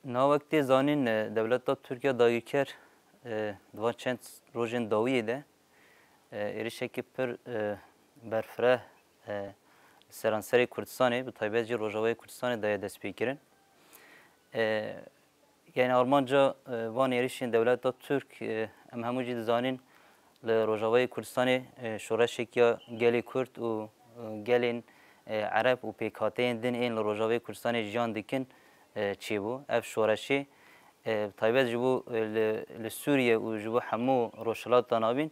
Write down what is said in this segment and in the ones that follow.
ناوەکتی زانین دەولەتا تورکیا داگیرکەر دوان چەند ڕۆژên dawiyê de êrişekî pir berfireh seranserê Kurdistanê bi taybet jî Rojavayê Kurdistanê daye dest pêkirin. Yani armanca van êrişên dewleta Türk em hemû jî dizanîn li Rojavayê Kurdistanê şoreşekiya gelê Kurd û gelên Ereb û pêkhateyên din ên li Rojavayê Kurdistanê jiyan dikin çêbû. Ev şoreşê taybet ji bo li Sûriye û ji bo hemû rojhilatan avîn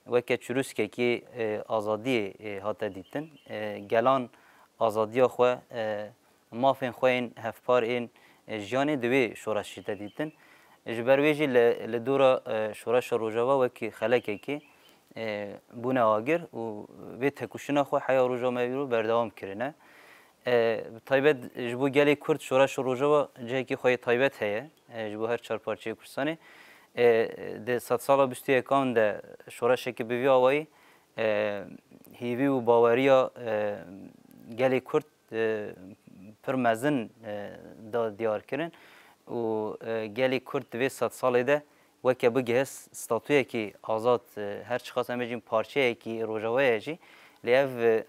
weke çirûskekî azadiyê hate dîtin. Gelan azadiya xwe mafên xwe yên hevpar ên jiyanê di wê şoreşê te dîtin. Ji ber wê jî li dora şoreşa Rojava wekî xelekekê bûne agir û vê tekuşina xwe heya roja me îro berdewam kirine. Taybet ji bo gelê Kurd şoreşa Rojava cihekî xwe taybet heye ji bo her çar parçeyê Kurdistanê. Di sed sala bîst û yekan de şoreşekî bi vî awayî hêvî û baweriya gelê Kurd pir mezin da diyar kirin û gelê Kurd di vê sed salê de weke bigihe statûyekî azad her çiqas em bêjin parçeyekî Rojavayê jî lê ev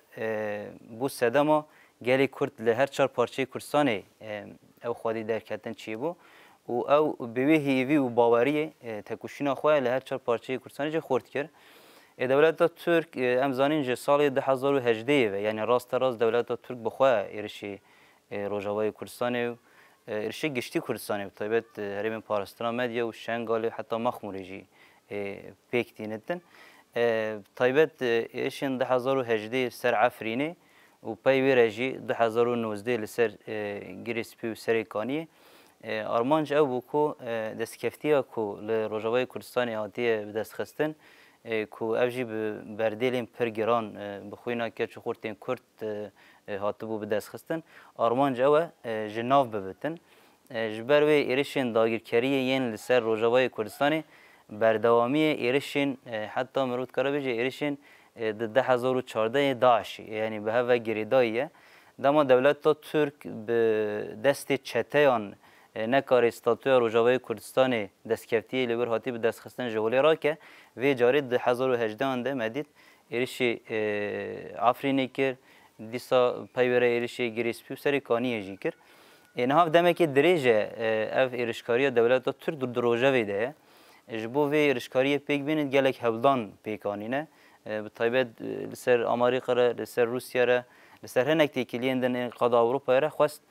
bû sedema gelê Kurd li her çar parçeyê Kurdistanê ew xwedî derketin çêbû û ew bi wê hêvî û baweriyê tekuşîna xwe li her çar parçeyê Kurdistanê jî xurt kir. Dewleta Türk em zanîn ji salê 2018 ve yani rasterast dewleta Türk bi xwe êrişî Rojavayê Kurdistanê û êrişê giştî Kurdistanê bi taybet herêmên parastina medya û Şengalê heta Mexmûrê jî pêk tînitin. Taybet êrişên 2018 ser Efrînê û pey wê re jî 2019 li ser Girêspî û Serê Kaniyê armanc ew bû ku destkeftiya ku li Rojavayê Kurdistanê hatiye bi destxistin ku ev jî bi berdêlên pir giran bi xwîna keçûxurtên Kurd hatibû bi destxistin armanc ew e ji nav bibitin. Ji ber wê êrişên dagirkeriyê yên li ser Rojavayê Kurdistanê berdewamiyê êrişên heta mirov dikare bêje êrişên di 2014 Daişê yani bi hev ve girêdayî ye. Dema dewleta Türk bi destê çeteyan nekarê statûya Rojavayê Kurdistanê destkeftiyê li wir hatî bi destxistin ji holê rake vê carê di 2018 de me dît êrişê Efrînê kir dîsa pey wê re êrişê Girêspî û Serê Kaniyê jî kir. Nihav demekî dirêj e ev êrişkariya dewleta Türk di Rojavê de ye. Ji bo vê êrişkariyê pêk bînin gelek hevdan pêk anîne. Bi taybet li ser Amerîka re, li ser Rûsya re, li ser hinek têkiliyên din qada Ewropayê re xwest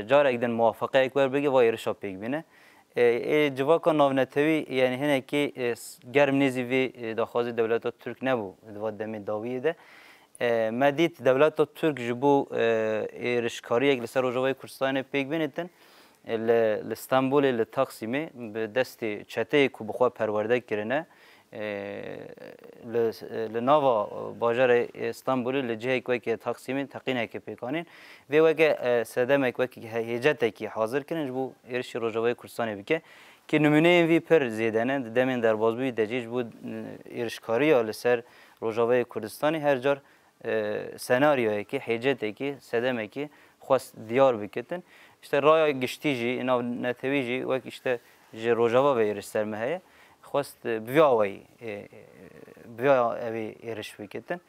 carek din muwafeqeyek werbige va êrişa pêk bîne. Civaka navnetewî yani hinekî germ nêzî vê daxwazê dewleta Türk nebû di va demê dawiyê de. Me dît dewleta Türk ji bo êrişkariyek li ser Rojavayê Kurdistanê pêk bînitin li Stenbolê li Taksimê bi destê çeteyê ku bi xwe perwerde kirine li nava bajarê Stenbolê li cihek wekî Taksimê teqînekê pêkanîn vê weke sedemek wekî hêcetekî hazir kirin ji bo êrişî Rojavayê Kurdistanê bike ki numûneyên vî pir zêde ne di demên derbasbûyî de jî ji bo êrişkariya li ser Rojavayê Kurdistanê her car senaryoyekî hêcetekî sedemekî xwest diyar bikitin. İşte raya giştî jî navnetewî jî wek işte ji Rojava ve êriş serme heye xwest bi vê awayî bi vê evê êriş bikitin.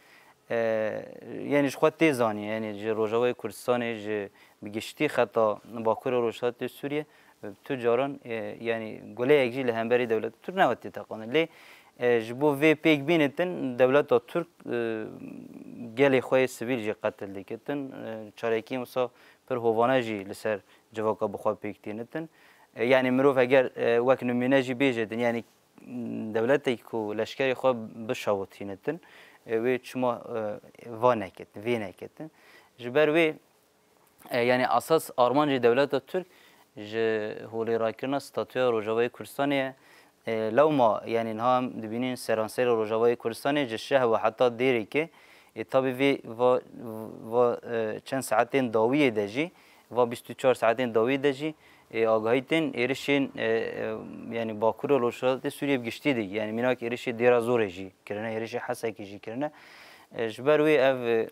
Yani ji xwe tê zanî yani ji Rojavayê Kurdistanê ji bi giştî xeta Bakurê Rojhilatê Sûriye tu caran yani guleyek jî li hemberî dewleta Türk newetî teqanin. Lê ji bo vê pêk bînitin dewleta Türk gelê xwe sivîl jî qetil dikitin. Çarekî wisa pir hovane jî li ser civaka bi xwe pêk tînitin. Yani mirov eger wek numûne jî bêje din yani dewleteke ku leşkerê xwe bişewitînitin wê çima va neketin vê neketin. Ji ber wê yani asas armancê dewleta Türk ji holêrakirina statûya Rojavayê Kurdistanê ye. Lewma yani niha em dibînin seranserê Rojavayê Kurdistanê ji şeh ve heta dêrêkê tabii vê va çend saetên dawiyê de jî va 24 saetên dawiyê de jî agahîtên êrişên yani Bakurê Rojhilatê Sûriye bi giştî de yani mînak êrişê Dêra Zorê jî kirine êrişê Hesekê jî kirine. Ji ber wê ev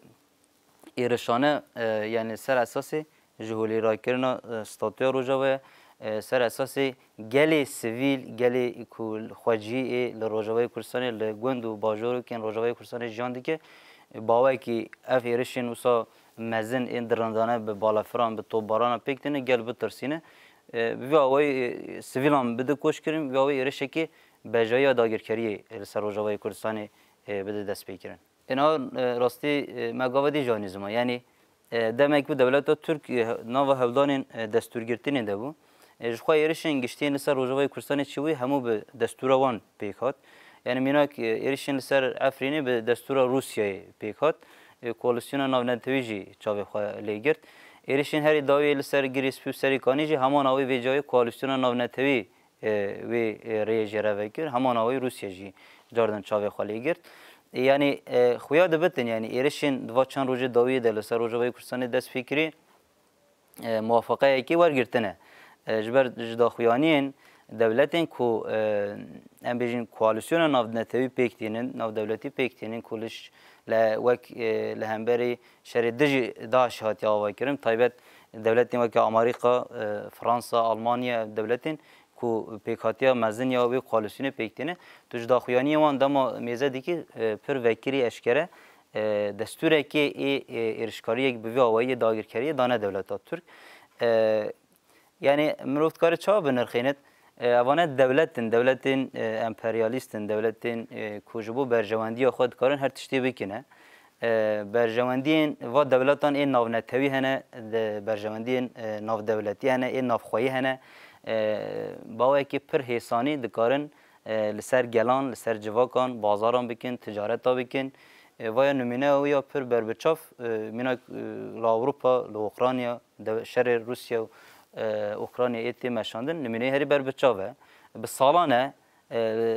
êrişane yani ser esasê ji holêrakirina statûya Rojavayê سر اساس گلی سیویل گلی کل خواجی لروجاوی کردستان لگوند و باجورو کن روجاوی کردستان جاندی که باوی که اف ایرشین وسا مزن این درندانه به بالافران به توباران پیکتنه گل بترسینه و اوی سیویلان بده کوش کریم و اوی ایرشه که بجای داگیرکاری سر روجاوی کردستان بده دست بگیرن. اینا راستی مگاودی جانیزما یعنی demek bu devlet Türk nava hevdanın desturgirtini de bu. Jxwa erişin giştiğin ser Rojavayê Kurdistanê çiwî hemû bi destûra wan pêk hat. Yani minak erişin ser Efrînê bi destûra Rusyayê pêk hat. Koalisyona navnetewî jî çavê xwe lê girt. Erişin herî dawê li ser girî spî serî kanî jî heman awê vê cayê koalisyona navnetewî wê rêyê jê re vekir. Heman awê Rusya jî cardan çavê xwe lê girt. Yani خویا دبتن یعنی ایرشین دو چند روز داویه دل سر روزهای کردستانی دست فکری موافقه کی ورگرتنه جبر جدا خویانین دولتین کو ام بیجین کوالسیون ناو نتوی پیکتینن ناو دولتی پیکتینن کلش ل وک لهمبری شر دجی داش هاتی آوای کرم تایبت دولتین وک آمریکا فرانسا آلمانیا دولتین کو پیکاتیا مزن یا وی کوالسیون پیکتینه تو جدا خویانی وان دما میزه دیگه پر وکری اشکره دستوره که ارشکاری یک بوی آوایی داگیرکاری دانه دولتات ترک yani mürüftkari çağı benirxeynet avane devletin emperyalistin devletin kujubu berjevandiya xwe dikarin her tiştî bikine berjevandiyên va devletan ên navnetewî hene berjevandiyên navdewletî hene ên navxweyî hene bawekî pir hêsanî dikarin li ser gelan li ser civakan bazaran bikin ticareta bikin vaya numune ew ya pir berbiçav minak li Awropa li Ukrayna şerê Rusya Ukrayna eti meşandın numune herî berbiçav e bi salan e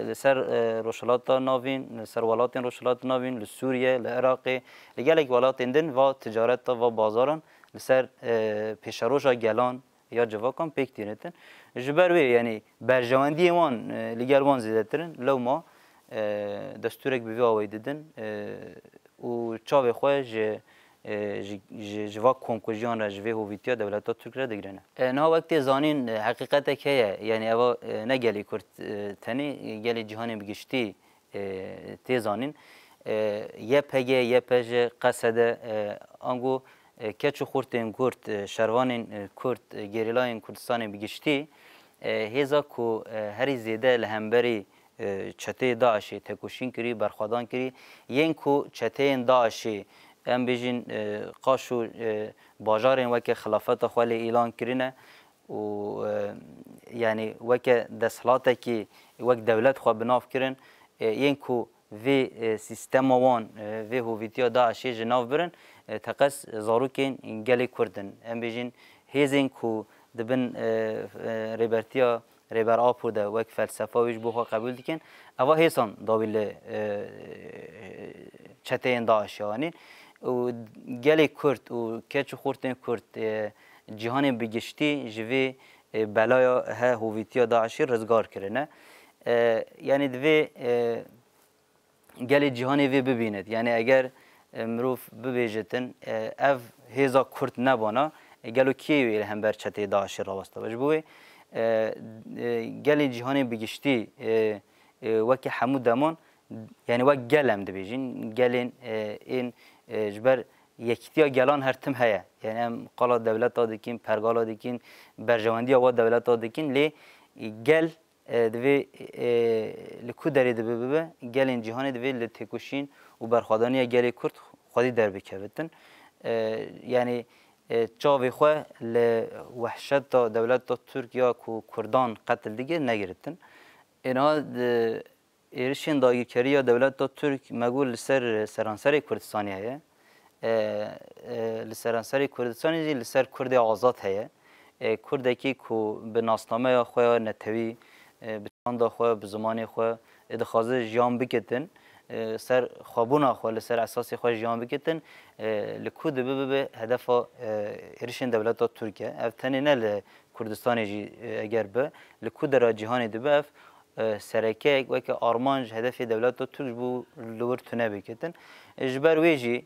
li ser roşalata navîn li ser welatên roşalata navîn li Sûriye li Iraqê li gelek welatên din va ticareta va bazaran li ser pêşeroja gelan ya civakan pêk tînetin ji ber wê yani berjewendiyê wan li gel wan zêdetirin lewma desturek bi vê awayî didin û çavê xwe ji va konkujiyan re ji vê hovîtiya devleta Türk re digirine. Niha wektê zanîn heqîqetek heye yani eva ne gelê Kurd tenê gelê cîhanê bi giştî tê zanîn YPG, YPJ, qesede ango keç û xurtên Kurd şervanên Kurd gerîlayên Kurdistanê bi giştî hêza ku herî zêde li hemberî çeteyê Daişê tekoşîn kirî berxwedan kirî yên ku çeteyên Daişê em bêjin qaş û bajarên weke xilafeta xwe lê îlan kirine û yani weke desthilatekî wek devlet xwe bi nav kirin yên ku vê sîstema wan vê hovîtiya Daişê ji nav birin teqes zarokên gelê Kurdin em bêjin hêzên ku dibin rêbertiya rêber Apo de wek felsefa wî ji bo xwe qebûl dikin eva hêsan dawî li çeteyên Daişê anî û gelê Kurd û keç û xurtên Kurd cîhanê bi giştî ji vê belaya he hovîtiya Daişê rizgar kirine yani divê gelê cîhanê vê bibînet yani eger mirov bibêjitin ev hêza Kurd nebana gelo kê wê li hember çetê Daişê raweste ji bo wê gelê cîhanê bi giştî wekî hemû deman yani wek gel em dibêjin gelên ên ji ber yekîtiya gelan her tim heye yani em qala devleta dikin pergala dikin berjewendiya wa devleta dikin lê gel divê li ku derê dibe bibe gelên cîhanê divê li têkoşîn û berxwedaniya gelê Kurd xwedî derbikevitin yani çavê xwe li wehşeta devleta Tirkiya ku Kurdan qetil dike negiritin êniha êrişên dagîrkariya devleta Türk megûl li ser seranserê Kurdistanê heye li seranserê Kurdistanê jî li ser Kurdê azad heye Kurdekî ku bi nasnameya xwe ya netewî bi çanda xwe bi zimanê xwe dixwaze jiyan bikitin ser xwebûna xwe li ser esasê xwe jiyan bikitin li ku dibe bibe hedefa êrişên devleta Türk e ev tenê ne li Kurdistanê jî eger bi li ku dera cîhanê dibe ev serekeyek weke arman ji hedefê devleta Türk bû li wir tune bikitin ji ber wê jî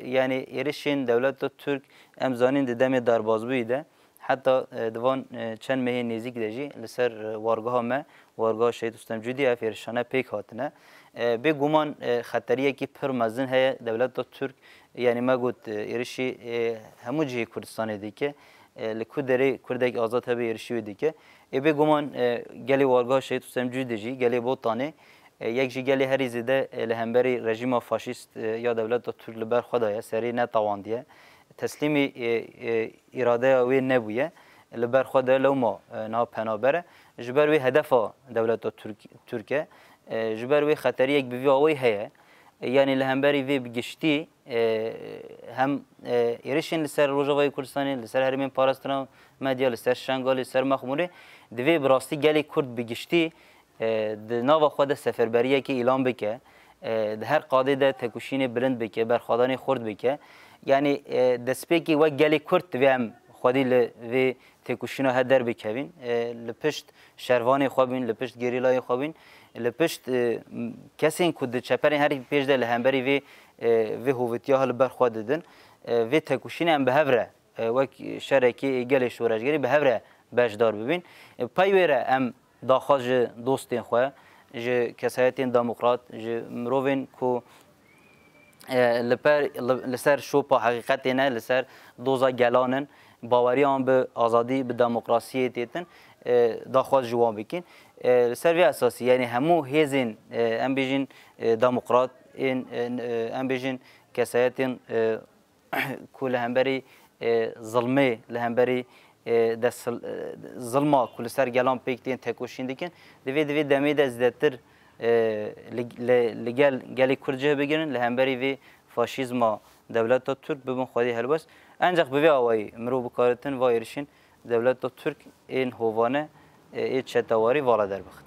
yani êrişên devleta Türk em zanîn di demê derbasbûyî de حتی دوان چند ماه نزدیک دژی لسر وارگاه ما وارگاه شهید رستم جودی افیرشانه پیک هاتنه به گمان خطریه که پر مزن هی دولت ترک یعنی ما گفت ایرشی همو جهی کردستان دیگه لکودری کردک آزاد هبه ایرشی دیگه به گمان گلی وارگاه شهید رستم جودی جی گلی بوتانه یک جی گلی هری زده لهمبری رژیم فاشیست یا دولت ترک لبر خدای سری نتواندیه تسلیم اراده وی نبوده لبر خود لو ما نا پنابره جبر وی هدف دولت ترکیه جبر وی خطری یک بیوی آوی هیه یعنی لهمبری وی بگشتی هم ایرشین لسر روجاوای کردستانی لسر هرمین پاراستان مدیا لسر شنگال لسر مخموری دوی براستی گلی کرد بگشتی د ناو خود سفربریه که اعلام بکه ده هر قاده ده تکوشین بلند بکه برخوادانی خورد بکه یعنی دسپیکی و گلی کرد و هم خودی ل تکوشینا هدر بکوین لپشت شروانی خوابین لپشت گریلای خوابین لپشت کسین کود چپرین هری پیش ده لهمبری و هویتیا هل برخواد دن و تکوشین هم به هفره و شرکی گلی شورشگری به هفره باشدار ببین پایوره هم داخل دوستین خواه ج کسایتین دموکرات ج مروین کو لسر شوپا حقیقت نه لسر دوزا گلانن باوریان به آزادی به دموکراسی دیتن داخل جوان بکن لسر وی اساسی یعنی همو هزین ام بیجین دموکرات ام بیجین کسایتین کل همبری ظلمه لهمبری دست ظلما کل سر گلان پیکتین تکوشین دیکن دوی دمید از دتر لگل گلی کرجه بگیرن لهمبری وی فاشیزما دولت ترک ببن خودی هلبس انجق بوی آوایی مرو بکارتن وایرشین دولت ترک این هوانه این چتواری والا در بخت